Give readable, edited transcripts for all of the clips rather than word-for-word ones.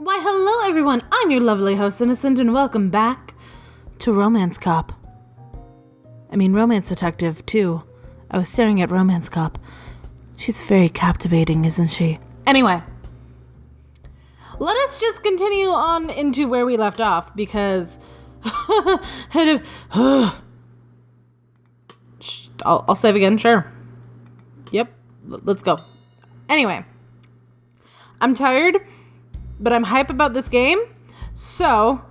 Why, hello everyone, I'm your lovely host, Innocent, and welcome back to Romance Detective, too. I was staring at Romance Cop. She's very captivating, isn't she? Anyway, let us just continue on into where we left off, because... I'll save again, sure. Yep, let's go. Anyway, I'm tired, but I'm hype about this game, so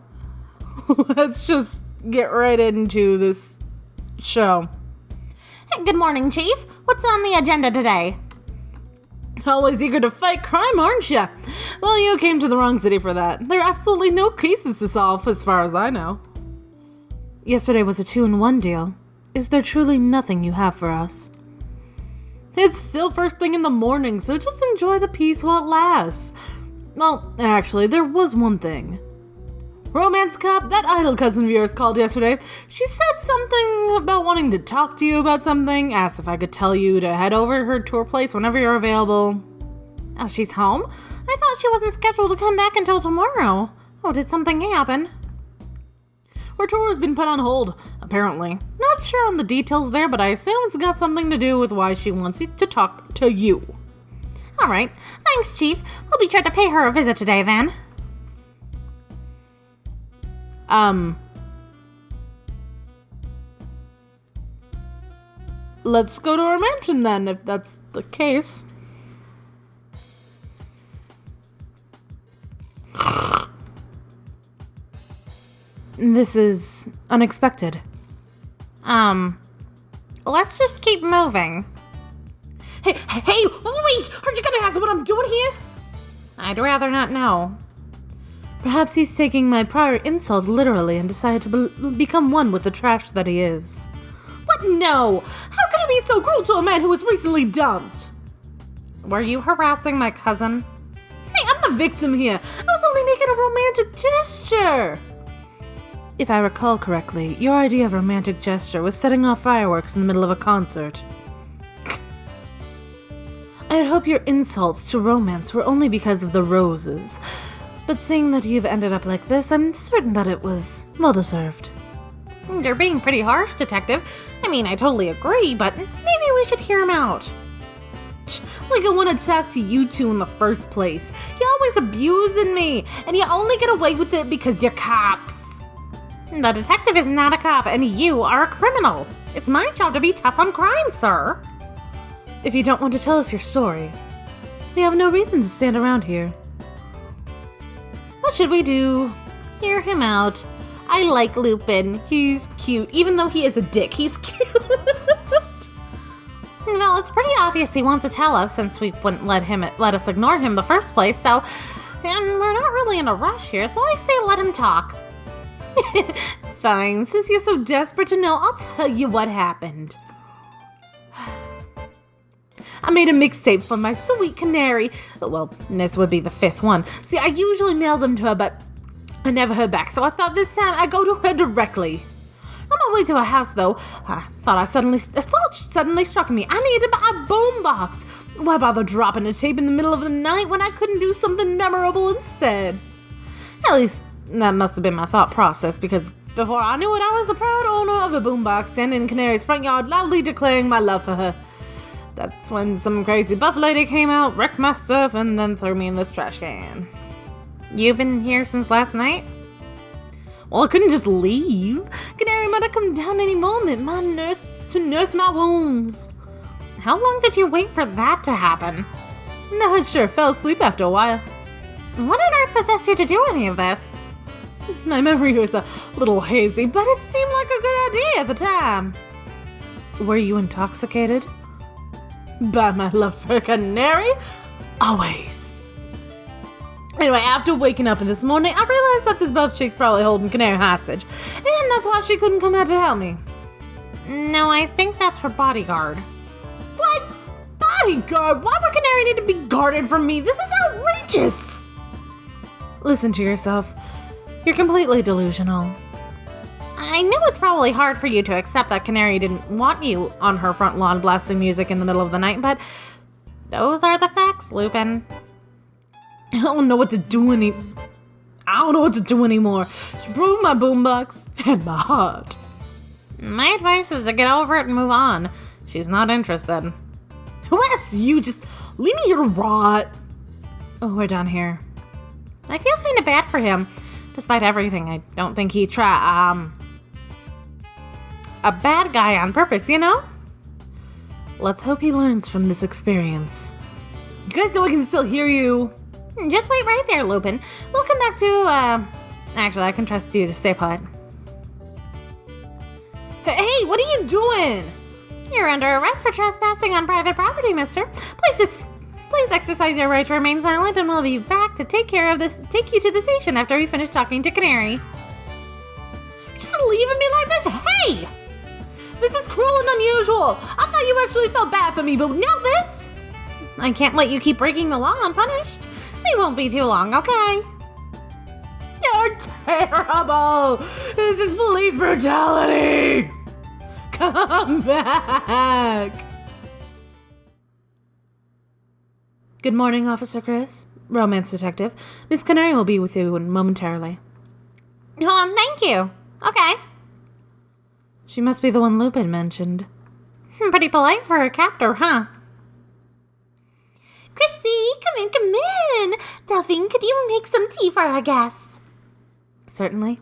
let's just get right into this show. Hey, good morning, Chief. What's on the agenda today? Always eager to fight crime, aren't you? Well, you came to the wrong city for that. There are absolutely no cases to solve, as far as I know. Yesterday was a 2-in-1 deal. Is there truly nothing you have for us? It's still first thing in the morning, so just enjoy the peace while it lasts. Well, actually, there was one thing. Romance Cop, that idol cousin of yours called yesterday. She said something about wanting to talk to you about something, asked if I could tell you to head over her to her place whenever you're available. Oh, she's home? I thought she wasn't scheduled to come back until tomorrow. Oh, did something happen? Her tour has been put on hold, apparently. Not sure on the details there, but I assume it's got something to do with why she wants to talk to you. All right. Thanks, Chief. We'll be sure to pay her a visit today, then. Let's go to our mansion, then, if that's the case. This is unexpected. Let's just keep moving. Hey, wait! Aren't you gonna ask what I'm doing here? I'd rather not know. Perhaps he's taking my prior insult literally and decided to become one with the trash that he is. What? No! How could he be so cruel to a man who was recently dumped? Were you harassing my cousin? Hey, I'm the victim here. I was only making a romantic gesture. If I recall correctly, your idea of a romantic gesture was setting off fireworks in the middle of a concert. I had hoped your insults to romance were only because of the roses, but seeing that you've ended up like this, I'm certain that it was well-deserved. You're being pretty harsh, Detective. I mean, I totally agree, but maybe we should hear him out. Like I want to talk to you two in the first place. You're always abusing me, and you only get away with it because you're cops. The detective is not a cop, and you are a criminal. It's my job to be tough on crime, sir. If you don't want to tell us your story, we have no reason to stand around here. What should we do? Hear him out. I like Lupin. He's cute. Even though he is a dick, he's cute. Well, it's pretty obvious he wants to tell us since we wouldn't let us ignore him in the first place, so... And we're not really in a rush here, so I say let him talk. Fine, since you're so desperate to know, I'll tell you what happened. I made a mixtape for my sweet canary. Well, this would be the 5th one. See, I usually mail them to her, but I never heard back, so I thought this time I'd go to her directly. On my way to her house, though, a thought suddenly struck me. I needed to buy a boombox. Why bother dropping a tape in the middle of the night when I couldn't do something memorable instead? At least, that must have been my thought process, because before I knew it, I was the proud owner of a boombox standing in Canary's front yard, loudly declaring my love for her. That's when some crazy buff lady came out, wrecked my stuff, and then threw me in this trash can. You've been here since last night? Well, I couldn't just leave. Canary might have come down any moment, to nurse my wounds. How long did you wait for that to happen? No, I sure fell asleep after a while. What on earth possessed you to do any of this? My memory was a little hazy, but it seemed like a good idea at the time. Were you intoxicated? By my love for a canary? Always. Anyway, after waking up this morning, I realized that this buff chick's probably holding Canary hostage, and that's why she couldn't come out to help me. No, I think that's her bodyguard. What? Bodyguard? Why would Canary need to be guarded from me? This is outrageous! Listen to yourself. You're completely delusional. I knew it's probably hard for you to accept that Canary didn't want you on her front lawn blasting music in the middle of the night, but those are the facts, Lupin. I don't know what to do don't know what to do anymore. She broke my boombox and my heart. My advice is to get over it and move on. She's not interested. Who asked you? Just leave me here to rot. Oh, we're done here. I feel kind of bad for him. Despite everything, I don't think he tried, a bad guy on purpose, you know? Let's hope he learns from this experience. You guys know I can still hear you. Just wait right there, Lupin. We'll come back to, actually, I can trust you to stay put. Hey, what are you doing? You're under arrest for trespassing on private property, mister. Please exercise your right to remain silent, and we'll be back to take you to the station after we finish talking to Canary. You're just leaving me like this? Hey! This is cruel and unusual. I thought you actually felt bad for me, but now this? I can't let you keep breaking the law unpunished. We won't be too long, okay? You're terrible. This is police brutality. Come back. Good morning, Officer Chris. Romance detective. Miss Canary will be with you momentarily. Thank you. Okay. She must be the one Lupin mentioned. Pretty polite for a captor, huh? Chrissy, come in. Delphine, could you make some tea for our guests? Certainly.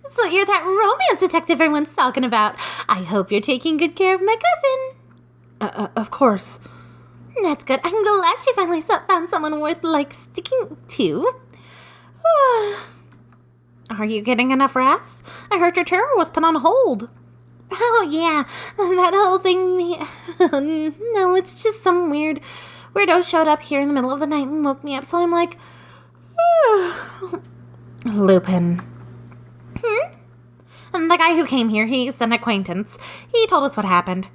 So you're that romance detective everyone's talking about. I hope you're taking good care of my cousin. Of course. That's good. I'm glad she finally found someone worth, sticking to. Are you getting enough rest? I heard your tour was put on hold. Oh, yeah. That whole thing. No, it's just some weirdo showed up here in the middle of the night and woke me up, so I'm like... Lupin. And the guy who came here, he's an acquaintance. He told us what happened.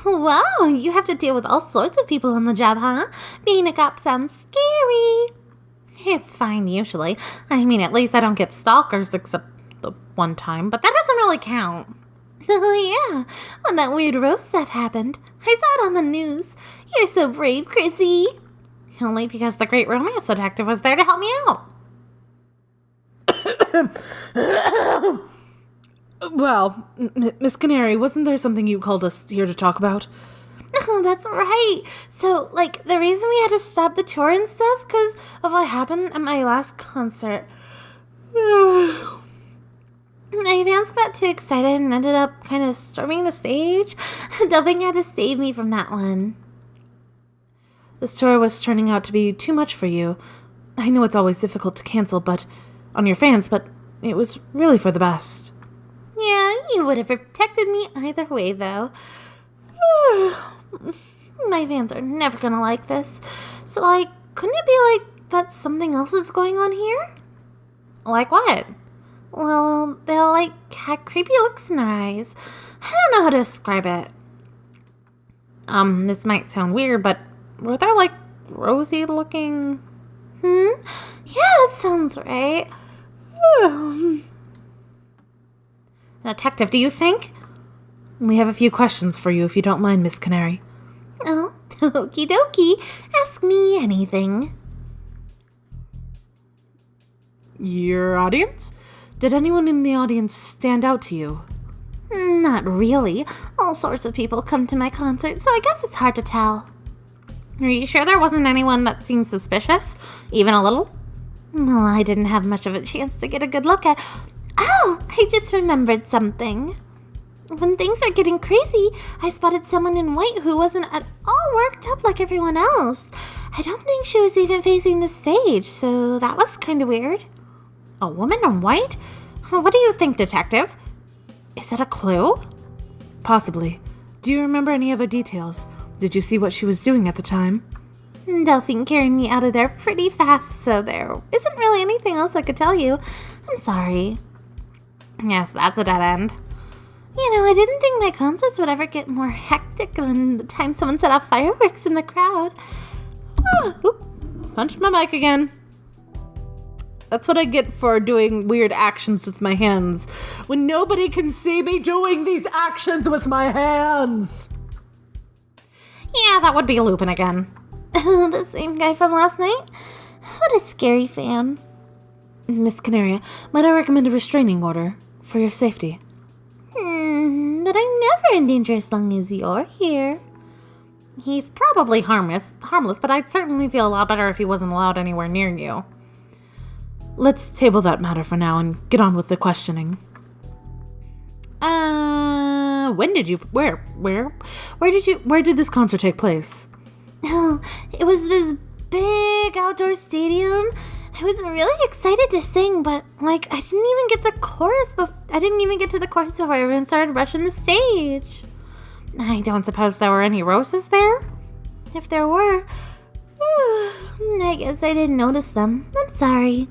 Wow, you have to deal with all sorts of people on the job, huh? Being a cop sounds scary. It's fine, usually. I mean, at least I don't get stalkers, except the one time, but that doesn't really count. Oh, yeah. When that weird roast stuff happened. I saw it on the news. You're so brave, Chrissy. Only because the great romance detective was there to help me out. Well, Miss Canary, wasn't there something you called us here to talk about? Oh, that's right. So, the reason we had to stop the tour and stuff, because of what happened at my last concert. My fans got too excited and ended up kind of storming the stage. Delphine had to save me from that one. This tour was turning out to be too much for you. I know it's always difficult to cancel on your fans, but it was really for the best. Yeah, you would have protected me either way, though. My fans are never gonna like this. So, couldn't it be that something else is going on here? Like what? Well, they'll, have creepy looks in their eyes. I don't know how to describe it. This might sound weird, but were there, rosy looking? Yeah, that sounds right. Detective, do you think? We have a few questions for you, if you don't mind, Miss Canary. Oh, okie dokie. Ask me anything. Your audience? Did anyone in the audience stand out to you? Not really. All sorts of people come to my concert, so I guess it's hard to tell. Are you sure there wasn't anyone that seemed suspicious? Even a little? Well, I didn't have much of a chance to get a good look at... Oh, I just remembered something. When things were getting crazy, I spotted someone in white who wasn't at all worked up like everyone else. I don't think she was even facing the stage, so that was kind of weird. A woman in white? What do you think, Detective? Is it a clue? Possibly. Do you remember any other details? Did you see what she was doing at the time? Delphine carried me out of there pretty fast, so there isn't really anything else I could tell you. I'm sorry. Yes, that's a dead end. I didn't think my concerts would ever get more hectic than the time someone set off fireworks in the crowd. Punched my mic again. That's what I get for doing weird actions with my hands. When nobody can see me doing these actions with my hands. Yeah, that would be Lupin again. The same guy from last night? not a scary fan. Miss Canaria, might I recommend a restraining order for your safety? But I'm never in danger as long as you're here. He's probably harmless, but I'd certainly feel a lot better if he wasn't allowed anywhere near you. Let's table that matter for now and get on with the questioning. Where did this concert take place? Oh, it was this big outdoor stadium. I was really excited to sing, but I didn't even get the chorus. I didn't even get to the chorus before everyone started rushing the stage. I don't suppose there were any roses there? If there were, I guess I didn't notice them. I'm sorry.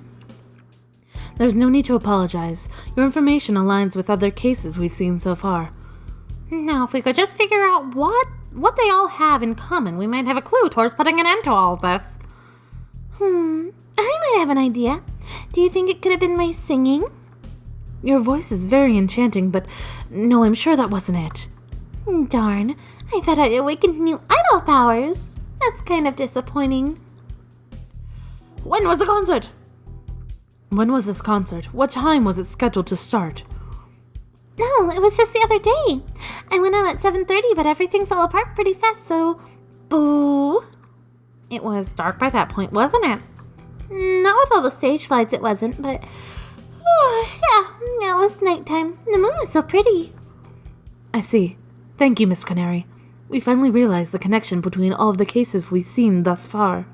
There's no need to apologize. Your information aligns with other cases we've seen so far. Now, if we could just figure out what they all have in common, we might have a clue towards putting an end to all of this. I might have an idea. Do you think it could have been my singing? Your voice is very enchanting, but no, I'm sure that wasn't it. Darn, I thought I'd awakened new idol powers. That's kind of disappointing. When was the concert? When was this concert? What time was it scheduled to start? No, it was just the other day. I went on at 7:30, but everything fell apart pretty fast, so boo. It was dark by that point, wasn't it? Not with all the stage lights, it wasn't, but yeah, it was nighttime. The moon was so pretty. I see. Thank you, Miss Canary. We finally realized the connection between all of the cases we've seen thus far.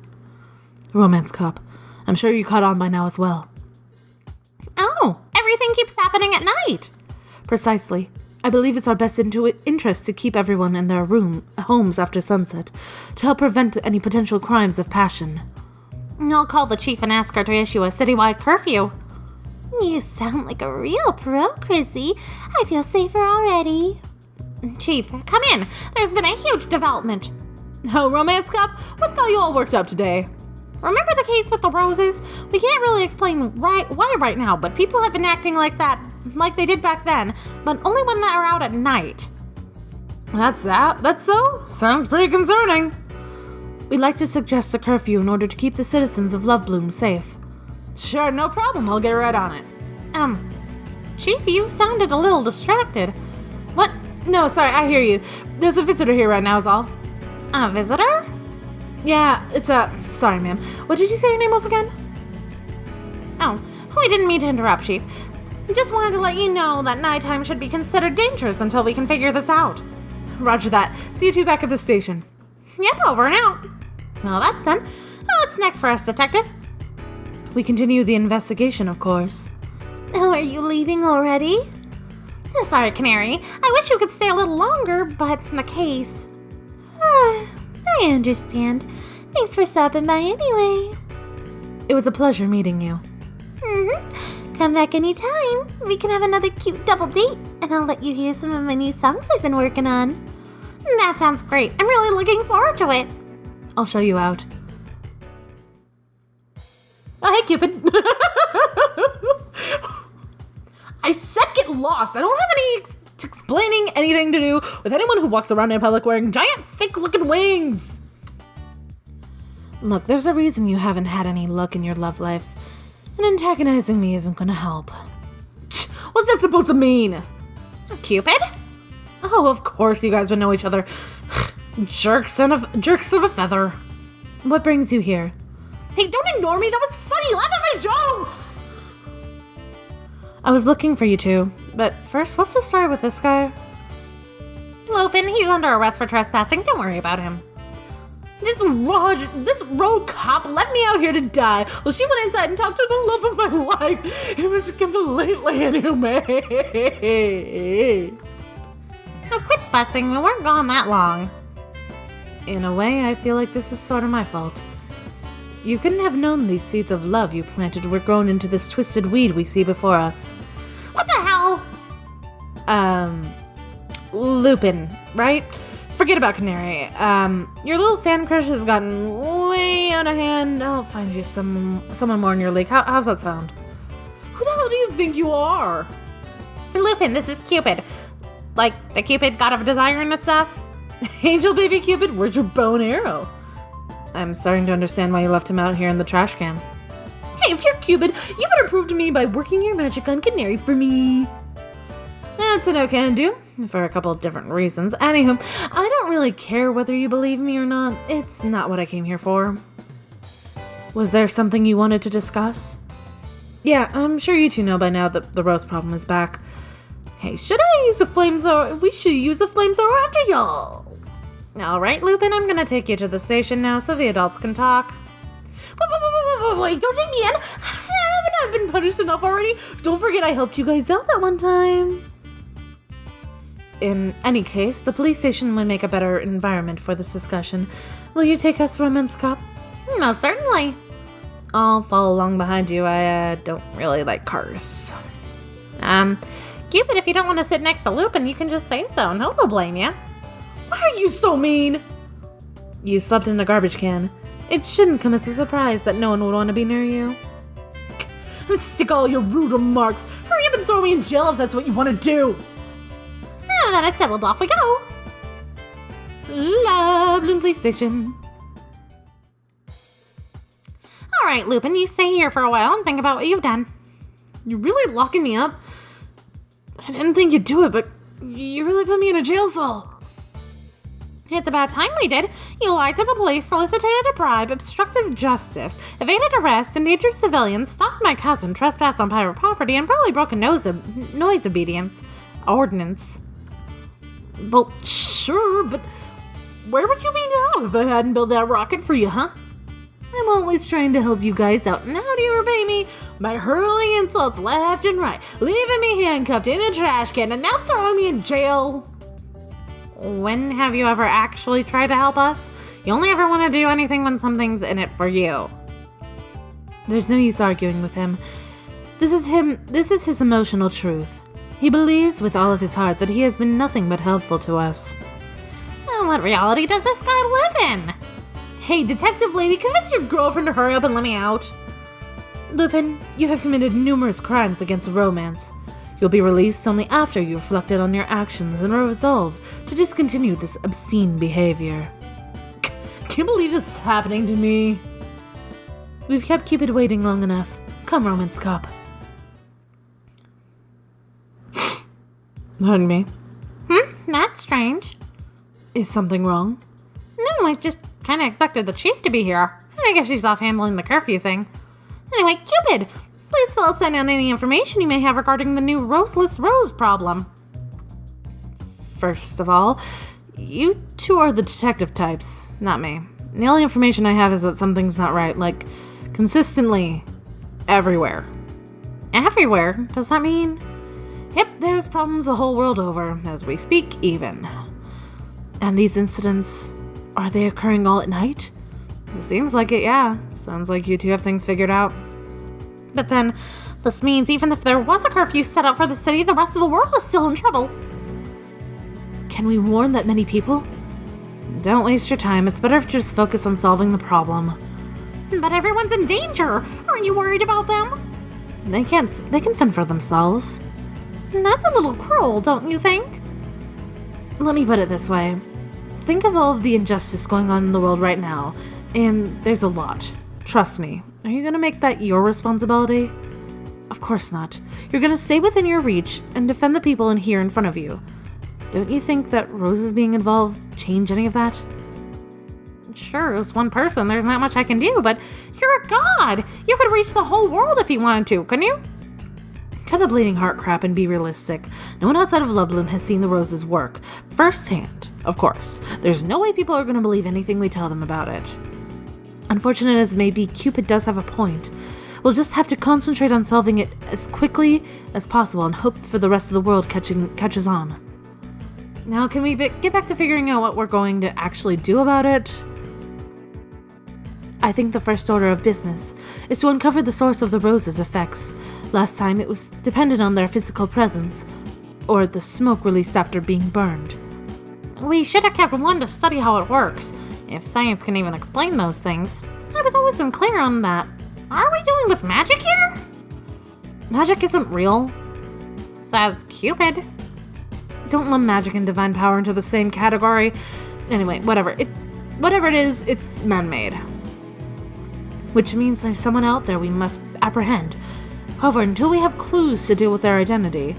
Romance Cop, I'm sure you caught on by now as well. Oh, everything keeps happening at night. Precisely. I believe it's our best interest to keep everyone in their homes after sunset, to help prevent any potential crimes of passion. I'll call the chief and ask her to issue a citywide curfew. You sound like a real pro, Chrissy. I feel safer already. Chief, come in. There's been a huge development. Oh, Romance Cop, what's got you all worked up today? Remember the case with the roses? We can't really explain why right now, but people have been acting like they did back then, but only when they're out at night. That's so? Sounds pretty concerning. We'd like to suggest a curfew in order to keep the citizens of Lovebloom safe. Sure, no problem. I'll get right on it. Chief, you sounded a little distracted. What? No, sorry, I hear you. There's a visitor here right now is all. A visitor? Yeah, it's sorry, ma'am. What did you say your name was again? Oh, we didn't mean to interrupt, Chief. Just wanted to let you know that nighttime should be considered dangerous until we can figure this out. Roger that. See you two back at the station. Yep, over and out. Well, that's done. What's next for us, Detective? We continue the investigation, of course. Oh, are you leaving already? Sorry, Canary. I wish you could stay a little longer, but the case... I understand. Thanks for stopping by anyway. It was a pleasure meeting you. Come back anytime. We can have another cute double date, and I'll let you hear some of my new songs I've been working on. That sounds great. I'm really looking forward to it. I'll show you out. Oh, hey, Cupid. I said get lost. I don't have any explaining anything to do with anyone who walks around in public wearing giant, thick-looking wings. Look, there's a reason you haven't had any luck in your love life, and antagonizing me isn't gonna help. What's that supposed to mean? Cupid? Oh, of course you guys would know each other. Jerks of a feather. What brings you here? Hey, don't ignore me. That was funny. Laugh at my jokes. I was looking for you two, but first, what's the story with this guy? Lupin, he's under arrest for trespassing. Don't worry about him. This road cop let me out here to die. Well, she went inside and talked to the love of my life. It was completely inhumane. Now quit fussing. We weren't gone that long. In a way, I feel like this is sort of my fault. You couldn't have known these seeds of love you planted were grown into this twisted weed we see before us. What the hell? Lupin, right? Forget about Canary. Your little fan crush has gotten way out of hand. I'll find you someone more in your league. How's that sound? Who the hell do you think you are? Lupin, this is Cupid. Like the Cupid god of desire and stuff? Angel baby Cupid, where's your bow and arrow? I'm starting to understand why you left him out here in the trash can. Hey, if you're Cupid, you better prove to me by working your magic on Canary for me. That's an okay and do, for a couple of different reasons. Anywho, I don't really care whether you believe me or not. It's not what I came here for. Was there something you wanted to discuss? Yeah, I'm sure you two know by now that the rose problem is back. Hey, should I use a flamethrower? We should use a flamethrower after y'all. Alright, Lupin, I'm gonna take you to the station now so the adults can talk. Wait, don't take me in! Haven't I been punished enough already? Don't forget I helped you guys out that one time. In any case, the police station would make a better environment for this discussion. Will you take us, Romance Cop? Most certainly. I'll follow along behind you. I don't really like cars. Cupid, if you don't want to sit next to Lupin, you can just say so, and he'll blame you. Why are you so mean? You slept in a garbage can. It shouldn't come as a surprise that no one would want to be near you. Stick all your rude remarks. Hurry up and throw me in jail if that's what you want to do. Now that it's settled, off we go. Lullaby Police Station. All right, Lupin, you stay here for a while and think about what you've done. You're really locking me up? I didn't think you'd do it, but you really put me in a jail cell. It's about time we did. You lied to the police, solicited a bribe, obstructed justice, evaded arrest, endangered civilians, stalked my cousin, trespassed on private property, and probably broke a noise obedience ordinance. Well, sure, but where would you be now if I hadn't built that rocket for you, huh? I'm always trying to help you guys out, and how do you repay me? By hurling insults left and right, leaving me handcuffed in a trash can, and now throwing me in jail. When have you ever actually tried to help us? You only ever want to do anything when something's in it for you. There's no use arguing with him. This is his emotional truth. He believes with all of his heart that he has been nothing but helpful to us. What reality does this guy live in? Hey, detective lady, convince your girlfriend to hurry up and let me out. Lupin, you have committed numerous crimes against romance. You'll be released only after you reflected on your actions and are resolved to discontinue this obscene behavior. Can't believe this is happening to me. We've kept Cupid waiting long enough. Come, Romance Cop. Pardon me. That's strange. Is something wrong? No, I just kind of expected the chief to be here. I guess she's off handling the curfew thing. Anyway, Cupid, please fill us in on any information you may have regarding the new roseless rose problem. First of all, you two are the detective types, not me. The only information I have is that something's not right, like, consistently, everywhere. Everywhere? Does that mean? Yep, there's problems the whole world over, as we speak, even. And these incidents, are they occurring all at night? It seems like it, yeah. Sounds like you two have things figured out. But then, this means even if there was a curfew set out for the city, the rest of the world is still in trouble. Can we warn that many people? Don't waste your time. It's better to just focus on solving the problem. But everyone's in danger. Aren't you worried about them? They can fend for themselves. That's a little cruel, don't you think? Let me put it this way. Think of all of the injustice going on in the world right now, and there's a lot. Trust me. Are you going to make that your responsibility? Of course not. You're going to stay within your reach and defend the people in here in front of you. Don't you think that roses being involved change any of that? Sure, as one person, there's not much I can do, but you're a god! You could reach the whole world if you wanted to, couldn't you? Cut the bleeding heart crap and be realistic. No one outside of Lullaby has seen the roses work. Firsthand, of course. There's no way people are going to believe anything we tell them about it. Unfortunate as may be, Cupid does have a point. We'll just have to concentrate on solving it as quickly as possible and hope for the rest of the world catches on. Now, can we get back to figuring out what we're going to actually do about it? I think the first order of business is to uncover the source of the rose's effects. Last time it was dependent on their physical presence, or the smoke released after being burned. We should have kept one to study how it works, if science can even explain those things. I was always unclear on that. Are we dealing with magic here? Magic isn't real. Says Cupid. Don't lump magic and divine power into the same category. Anyway, whatever it is, it's man-made. which means there's someone out there we must apprehend. However, until we have clues to deal with their identity,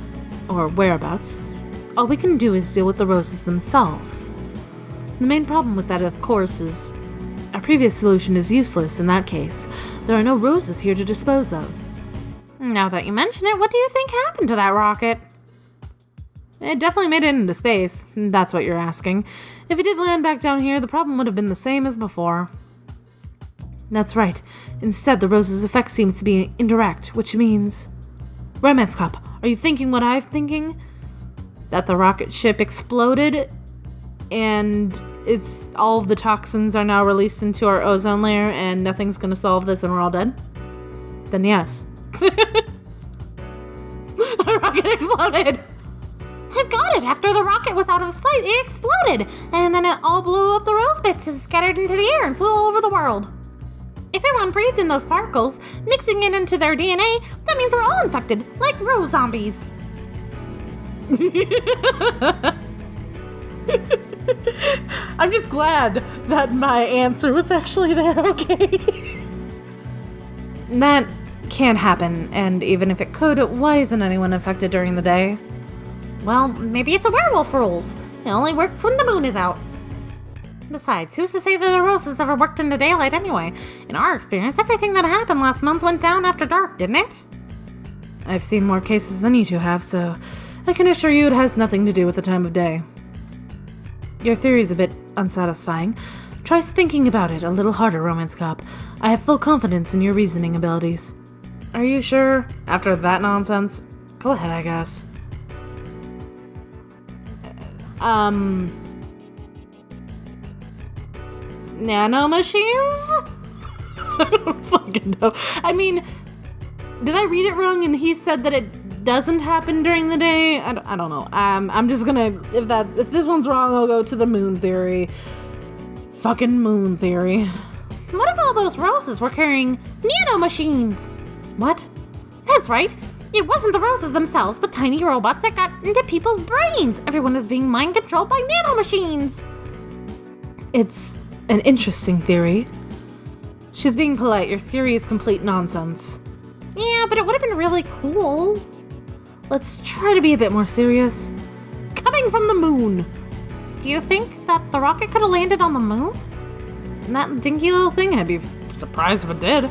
or whereabouts, all we can do is deal with the roses themselves. The main problem with that, of course, is our previous solution is useless in that case. There are no roses here to dispose of. Now that you mention it, what do you think happened to that rocket? It definitely made it into space. That's what you're asking. If it did land back down here, the problem would have been the same as before. That's right. Instead, the rose's effect seems to be indirect, which means... Romance Cop, are you thinking what I'm thinking? That the rocket ship exploded and it's all of the toxins are now released into our ozone layer and nothing's going to solve this and we're all dead? Then yes. The rocket exploded! I got it! After the rocket was out of sight, it exploded! And then it all blew up the rose bits and scattered into the air and flew all over the world. If everyone breathed in those particles, mixing it into their DNA, that means we're all infected, like rose zombies. I'm just glad that my answer was actually there, okay? That can't happen, and even if it could, why isn't anyone affected during the day? Well, maybe it's a werewolf rules. It only works when the moon is out. Besides, who's to say that the roses ever worked in the daylight anyway? In our experience, everything that happened last month went down after dark, didn't it? I've seen more cases than you two have, so I can assure you it has nothing to do with the time of day. Your theory is a bit unsatisfying. Try thinking about it a little harder, Romance Cop. I have full confidence in your reasoning abilities. Are you sure? After that nonsense? Go ahead, I guess. Nanomachines? I don't fucking know. I mean, did I read it wrong and he said that it doesn't happen during the day? I don't know. I'm just gonna, if this one's wrong, I'll go to the moon theory. Fucking moon theory. What if all those roses were carrying nanomachines? What? That's right. It wasn't the roses themselves, but tiny robots that got into people's brains. Everyone is being mind controlled by nanomachines. It's an interesting theory. She's being polite. Your theory is complete nonsense. Yeah, but it would have been really cool. Let's try to be a bit more serious. Coming from the moon. Do you think that the rocket could have landed on the moon? That dinky little thing, I'd be surprised if it did.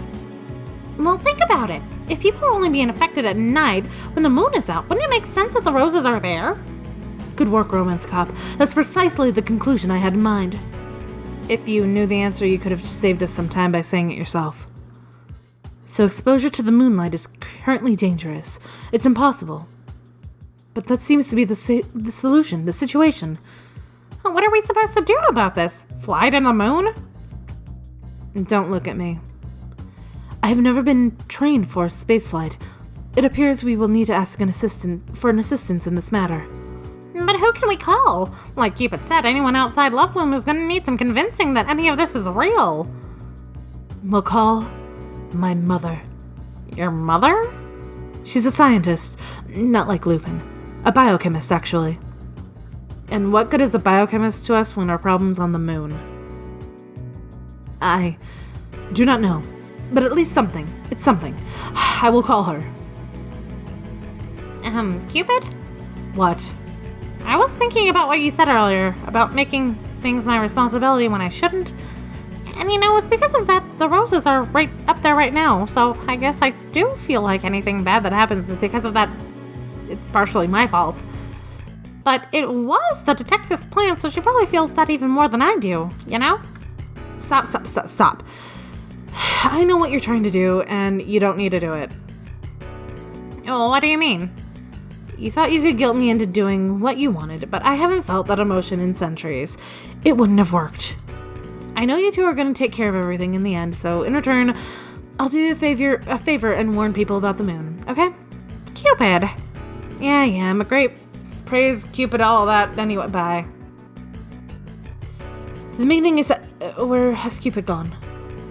Well, think about it. If people are only being affected at night, when the moon is out, wouldn't it make sense that the roses are there? Good work, Romance Cop. That's precisely the conclusion I had in mind. If you knew the answer, you could have saved us some time by saying it yourself. So exposure to the moonlight is currently dangerous. It's impossible. But that seems to be the solution, the situation. What are we supposed to do about this? Fly to the moon? Don't look at me. I have never been trained for spaceflight. It appears we will need to ask an assistance in this matter. But who can we call? Like Cupid said, anyone outside Loveloom is going to need some convincing that any of this is real. We'll call my mother. Your mother? She's a scientist, not like Lupin. A biochemist, actually. And what good is a biochemist to us when our problem's on the moon? I do not know, but at least something. It's something. I will call her. Cupid? What? I was thinking about what you said earlier, about making things my responsibility when I shouldn't. And it's because of that the roses are right up there right now, so I guess I do feel like anything bad that happens is because of that. It's partially my fault. But it was the detective's plan, so she probably feels that even more than I do, you know? Stop. I know what you're trying to do, and you don't need to do it. Oh, what do you mean? You thought you could guilt me into doing what you wanted, but I haven't felt that emotion in centuries. It wouldn't have worked. I know you two are going to take care of everything in the end, so in return, I'll do you a favor and warn people about the moon, okay? Cupid. Yeah, I'm a great praise Cupid, all of that. Anyway, bye. The meaning is that, where has Cupid gone?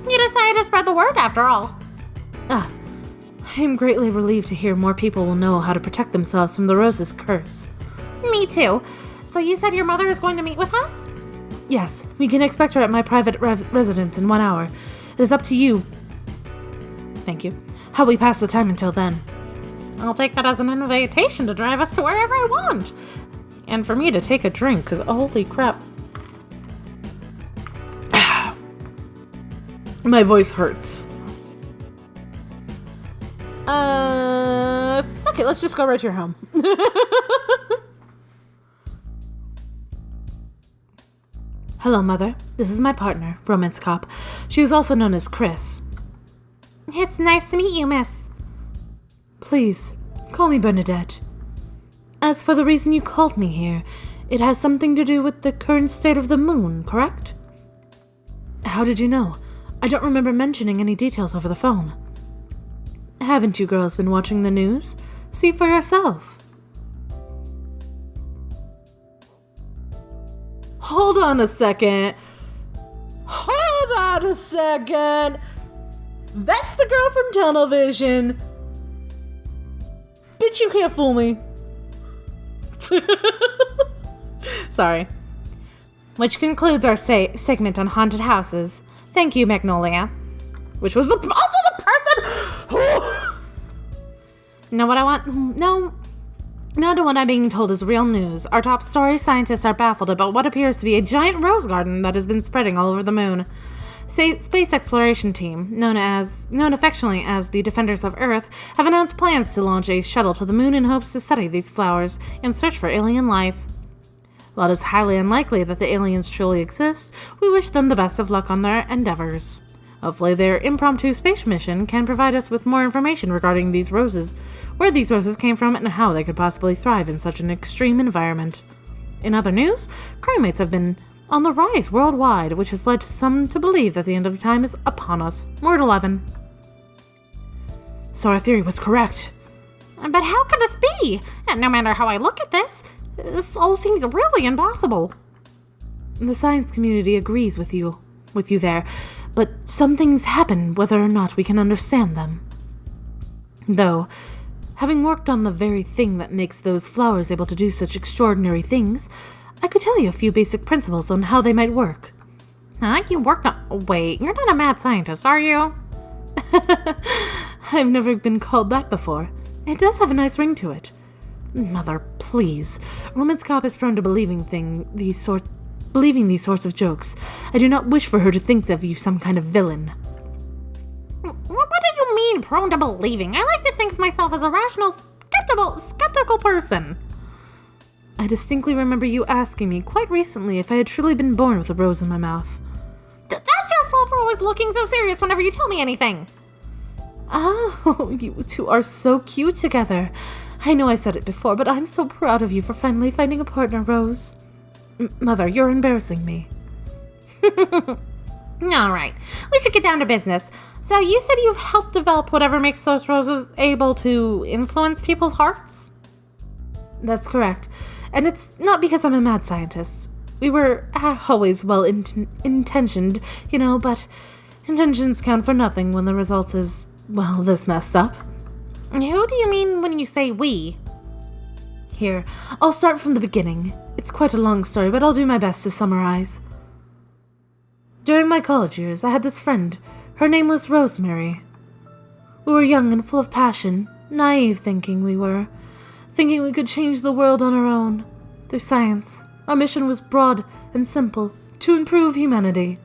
You decided to spread the word after all. I am greatly relieved to hear more people will know how to protect themselves from the rose's curse. Me too. So you said your mother is going to meet with us? Yes, we can expect her at my private residence in 1 hour. It is up to you Thank you. How we pass the time until then? I'll take that as an invitation to drive us to wherever I want. And for me to take a drink, because holy crap. My voice hurts. Fuck it, let's just go right to your home. Hello, Mother. This is my partner, Romance Cop. She is also known as Chris. It's nice to meet you, miss. Please, call me Bernadette. As for the reason you called me here, it has something to do with the current state of the moon, correct? How did you know? I don't remember mentioning any details over the phone. Haven't you girls been watching the news? See for yourself. Hold on a second. Hold on a second. That's the girl from television. Bitch, you can't fool me. Sorry. Which concludes our segment on haunted houses. Thank you, Magnolia. Which was also the person. Know what I want? No. Not what I'm being told is real news. Our top story: scientists are baffled about what appears to be a giant rose garden that has been spreading all over the moon. Space exploration team, known affectionately as the Defenders of Earth, have announced plans to launch a shuttle to the moon in hopes to study these flowers and search for alien life. While it is highly unlikely that the aliens truly exist, we wish them the best of luck on their endeavors. Hopefully their impromptu space mission can provide us with more information regarding these roses, where these roses came from, and how they could possibly thrive in such an extreme environment. In other news, crime rates have been on the rise worldwide, which has led some to believe that the end of time is upon us. We're at 11. So our theory was correct. But how could this be? And no matter how I look at this all seems really impossible. The science community agrees with you there, but some things happen whether or not we can understand them. Though, having worked on the very thing that makes those flowers able to do such extraordinary things, I could tell you a few basic principles on how they might work. Huh? You worked on... Wait, you're not a mad scientist, are you? I've never been called that before. It does have a nice ring to it. Mother, please. Romance Cop is prone to believing these sorts of jokes. I do not wish for her to think of you some kind of villain. What do you mean, prone to believing? I like to think of myself as a rational, skeptical person. I distinctly remember you asking me quite recently if I had truly been born with a rose in my mouth. That's your fault for always looking so serious whenever you tell me anything. Oh, you two are so cute together. I know I said it before, but I'm so proud of you for finally finding a partner, Rose. Mother, you're embarrassing me. All right, we should get down to business. So you said you've helped develop whatever makes those roses able to influence people's hearts? That's correct. And it's not because I'm a mad scientist. We were always well-intentioned, but intentions count for nothing when the result is, well, this messed up. Who do you mean when you say we? Here, I'll start from the beginning. It's quite a long story, but I'll do my best to summarize. During my college years, I had this friend. Her name was Rosemary. We were young and full of passion, naive thinking we could change the world on our own. Through science, our mission was broad and simple, to improve humanity.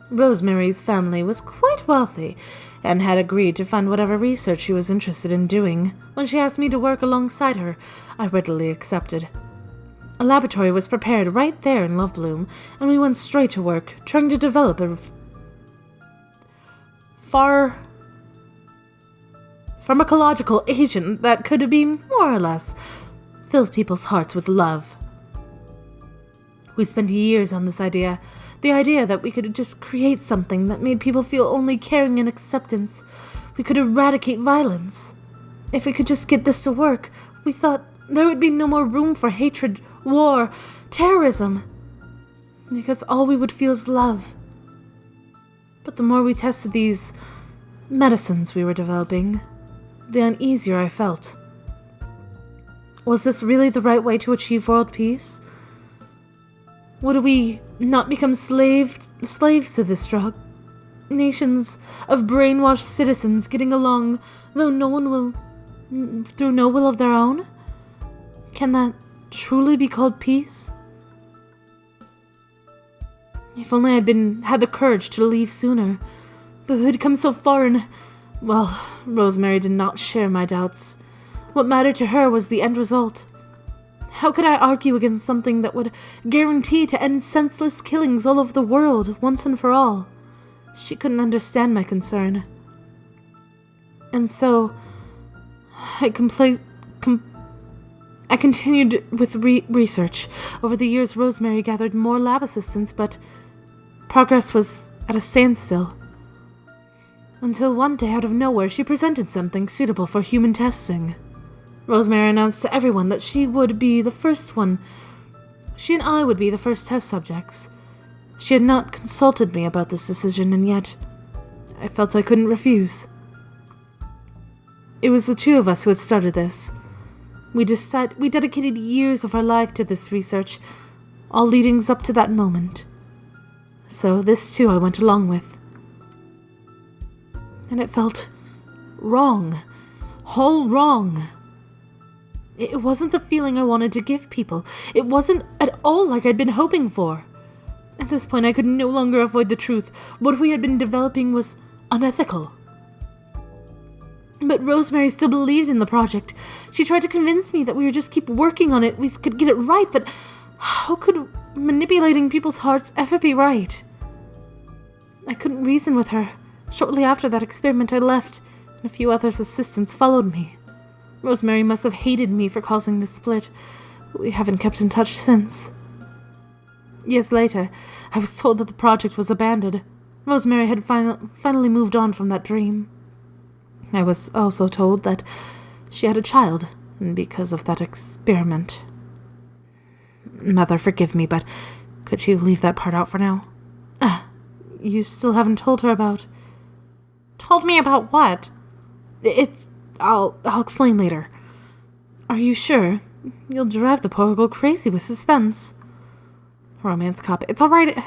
Rosemary's family was quite wealthy, and had agreed to fund whatever research she was interested in doing. When she asked me to work alongside her, I readily accepted. A laboratory was prepared right there in Lovebloom, and we went straight to work, trying to develop a pharmacological agent that could be more or less fills people's hearts with love. We spent years on this idea, the idea that we could just create something that made people feel only caring and acceptance. We could eradicate violence. If we could just get this to work, we thought there would be no more room for hatred, war, terrorism, because all we would feel is love. But the more we tested these medicines we were developing, the uneasier I felt. Was this really the right way to achieve world peace? Would we not become slaves to this drug? nations of brainwashed citizens getting along, though through no will of their own? Can that truly be called peace? If only I'd had the courage to leave sooner, but who had come so far and, well, Rosemary did not share my doubts. What mattered to her was the end result. How could I argue against something that would guarantee to end senseless killings all over the world once and for all? She couldn't understand my concern. And so, I continued with research. Over the years, Rosemary gathered more lab assistants, but progress was at a standstill. Until one day, out of nowhere, she presented something suitable for human testing. Rosemary announced to everyone that she would be the first one. She and I would be the first test subjects. She had not consulted me about this decision, and yet I felt I couldn't refuse. It was the two of us who had started this. We dedicated years of our life to this research, all leading up to that moment. So this too I went along with. And it felt wrong. Whole wrong. It wasn't the feeling I wanted to give people. It wasn't at all like I'd been hoping for. At this point, I could no longer avoid the truth. What we had been developing was unethical. But Rosemary still believed in the project. She tried to convince me that we would just keep working on it. We could get it right, but how could manipulating people's hearts ever be right? I couldn't reason with her. Shortly after that experiment, I left, and a few other assistants followed me. Rosemary must have hated me for causing this split. We haven't kept in touch since. Years later, I was told that the project was abandoned. Rosemary had finally moved on from that dream. I was also told that she had a child because of that experiment. Mother, forgive me, but could you leave that part out for now? You still haven't told her about... Told me about what? I'll explain later. Are you sure? You'll drive the poor girl crazy with suspense. Romance cop. It's alright.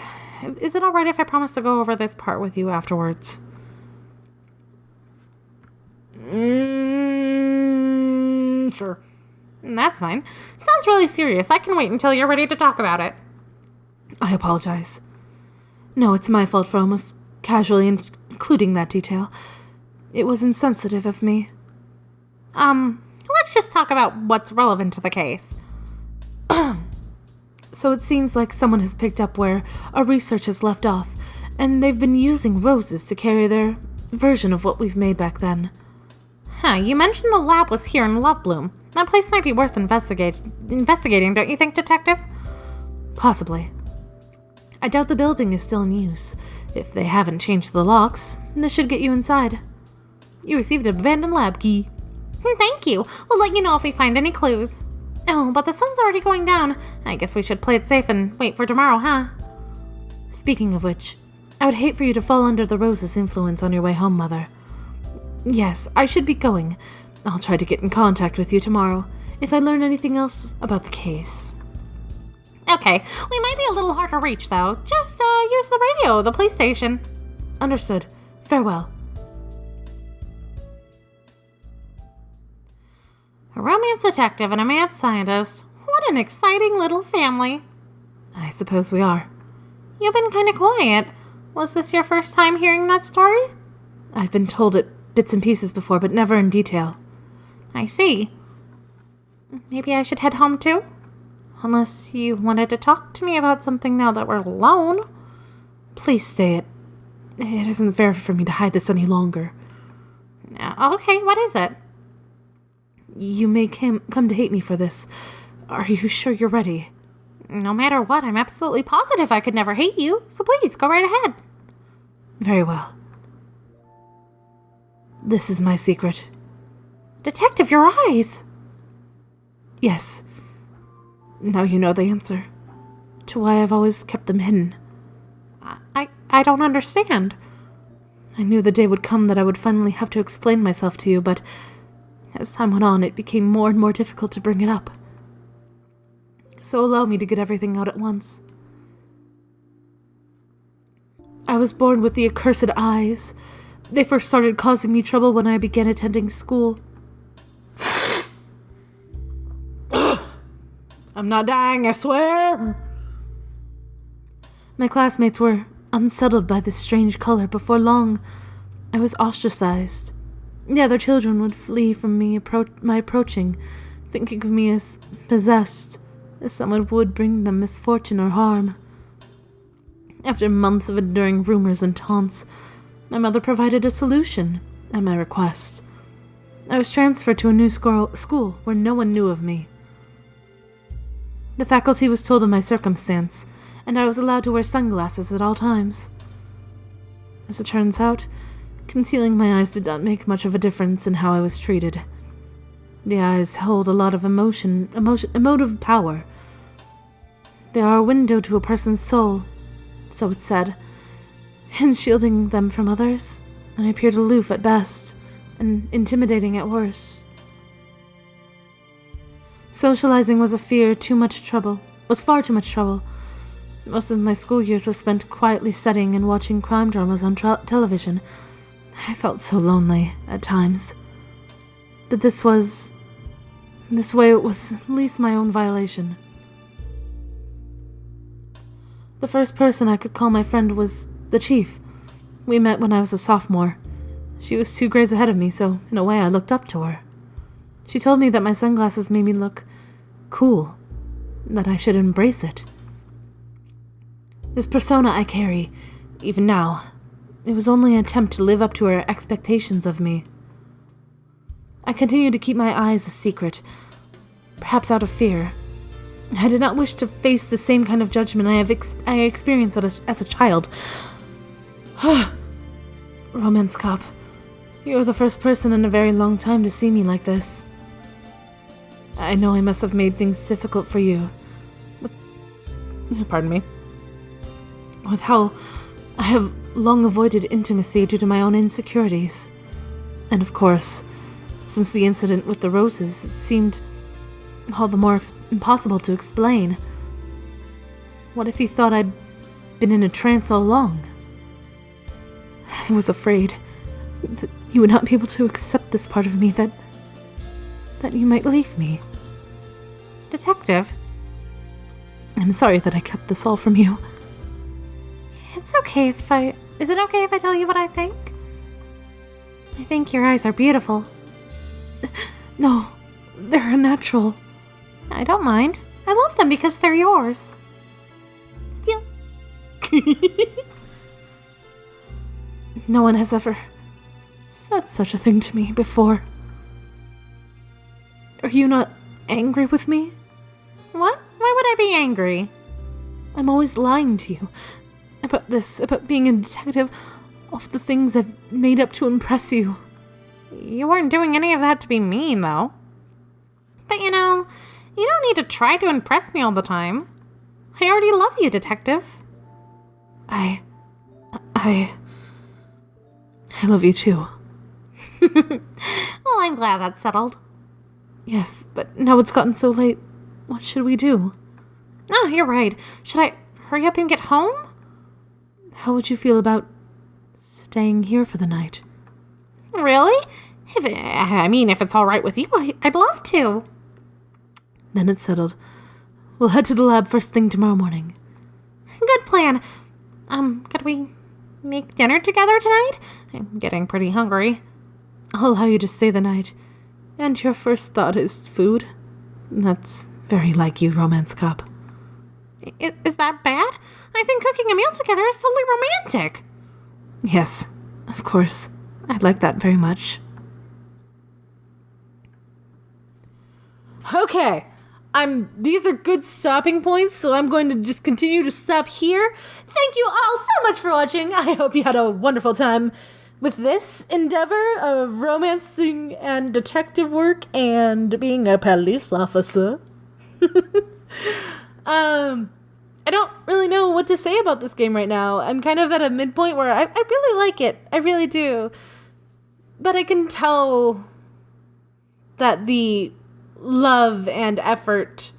Is it alright if I promise to go over this part with you afterwards? Sure. That's fine. Sounds really serious. I can wait until you're ready to talk about it. I apologize. No, it's my fault for almost casually including that detail. It was insensitive of me. Let's just talk about what's relevant to the case. So it seems like someone has picked up where our research has left off, and they've been using roses to carry their version of what we've made back then. You mentioned the lab was here in Lovebloom. That place might be worth investigating, don't you think, Detective? Possibly. I doubt the building is still in use. If they haven't changed the locks, this should get you inside. You received an abandoned lab key. Thank you. We'll let you know if we find any clues. Oh, but the sun's already going down. I guess we should play it safe and wait for tomorrow, huh? Speaking of which, I would hate for you to fall under the rose's influence on your way home, Mother. Yes, I should be going. I'll try to get in contact with you tomorrow if I learn anything else about the case. Okay, we might be a little hard to reach, though. Just use the radio, the police station. Understood. Farewell. A romance detective and a mad scientist. What an exciting little family. I suppose we are. You've been kind of quiet. Was this your first time hearing that story? I've been told it bits and pieces before, but never in detail. I see. Maybe I should head home too? Unless you wanted to talk to me about something now that we're alone. Please stay. It isn't fair for me to hide this any longer. Okay, what is it? You may come to hate me for this. Are you sure you're ready? No matter what, I'm absolutely positive I could never hate you, so please, go right ahead. Very well. This is my secret. Detective, your eyes! Yes. Now you know the answer to why I've always kept them hidden. I don't understand. I knew the day would come that I would finally have to explain myself to you, but as time went on, it became more and more difficult to bring it up. So allow me to get everything out at once. I was born with the accursed eyes. They first started causing me trouble when I began attending school. I'm not dying, I swear. My classmates were unsettled by this strange color. Before long, I was ostracized. The other children would flee from me my approaching, thinking of me as possessed, as someone would bring them misfortune or harm. After months of enduring rumors and taunts, my mother provided a solution at my request. I was transferred to a new school where no one knew of me. The faculty was told of my circumstance, and I was allowed to wear sunglasses at all times. As it turns out, concealing my eyes did not make much of a difference in how I was treated. The eyes hold a lot of emotive power. They are a window to a person's soul, so it's said, and shielding them from others, I appeared aloof at best, and intimidating at worst. Socializing was far too much trouble. Most of my school years were spent quietly studying and watching crime dramas on television. I felt so lonely at times. But this way it was at least my own violation. The first person I could call my friend was the chief. We met when I was a sophomore. She was 2 grades ahead of me, so in a way I looked up to her. She told me that my sunglasses made me look cool, that I should embrace it. This persona I carry, even now, it was only an attempt to live up to her expectations of me. I continued to keep my eyes a secret, perhaps out of fear. I did not wish to face the same kind of judgment I experienced as a child. Romance Cop, you are the first person in a very long time to see me like this. I know I must have made things difficult for you. Pardon me. With how I have long avoided intimacy due to my own insecurities. And of course, since the incident with the roses, it seemed all the more impossible to explain. What if you thought I'd been in a trance all along? I was afraid that you would not be able to accept this part of me, that you might leave me. Detective? I'm sorry that I kept this all from you. Is it okay if I tell you what I think? I think your eyes are beautiful. No, they're unnatural. I don't mind. I love them because they're yours. No one has ever said such a thing to me before. Are you not angry with me? What? Why would I be angry? I'm always lying to you. About being a detective, of the things I've made up to impress you. You weren't doing any of that to be mean, though. But you don't need to try to impress me all the time. I already love you, Detective. I love you too. Well, I'm glad that's settled. Yes, but now it's gotten so late. What should we do? Oh, you're right. Should I hurry up and get home? How would you feel about staying here for the night? Really? If it's all right with you, I'd love to. Then it's settled. We'll head to the lab first thing tomorrow morning. Good plan. Could we make dinner together tonight? I'm getting pretty hungry. I'll allow you to stay the night. And your first thought is food? That's very like you, Romance Cop. Is that bad? I think cooking a meal together is totally romantic. Yes, of course. I'd like that very much. Okay. These are good stopping points, so I'm going to just continue to stop here. Thank you all so much for watching. I hope you had a wonderful time with this endeavor of romancing and detective work and being a police officer. I don't really know what to say about this game right now. I'm kind of at a midpoint where I really like it. I really do. But I can tell that the love and effort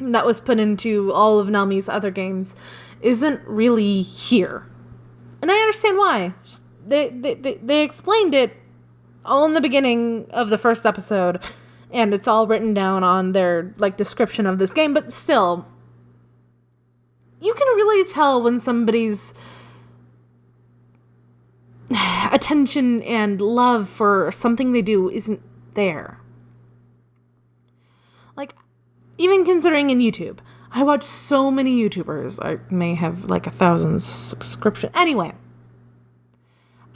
that was put into all of Nami's other games isn't really here. And I understand why. They explained it all in the beginning of the first episode, and it's all written down on their like description of this game, but still, you can really tell when somebody's attention and love for something they do isn't there. Like, even considering in YouTube, I watch so many YouTubers. I may have like 1,000 subscriptions. Anyway,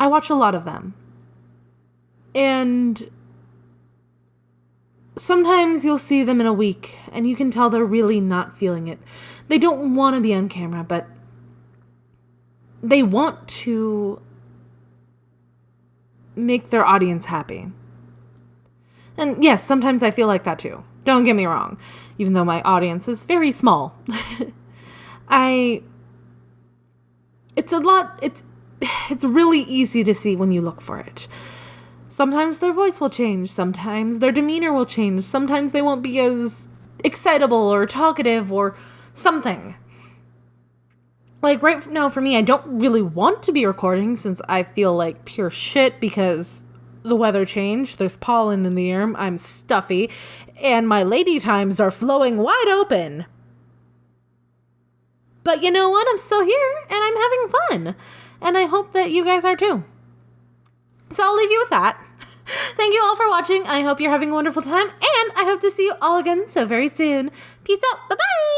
I watch a lot of them. And sometimes you'll see them in a week and you can tell they're really not feeling it. They don't want to be on camera, but they want to make their audience happy. And yes, sometimes I feel like that too. Don't get me wrong. Even though my audience is very small. It's really easy to see when you look for it. Sometimes their voice will change. Sometimes their demeanor will change. Sometimes they won't be as excitable or talkative or something. Like right now for me, I don't really want to be recording since I feel like pure shit because the weather changed. There's pollen in the air. I'm stuffy. And my lady times are flowing wide open. But you know what? I'm still here and I'm having fun. And I hope that you guys are too. So I'll leave you with that. Thank you all for watching. I hope you're having a wonderful time. And I hope to see you all again so very soon. Peace out. Bye-bye.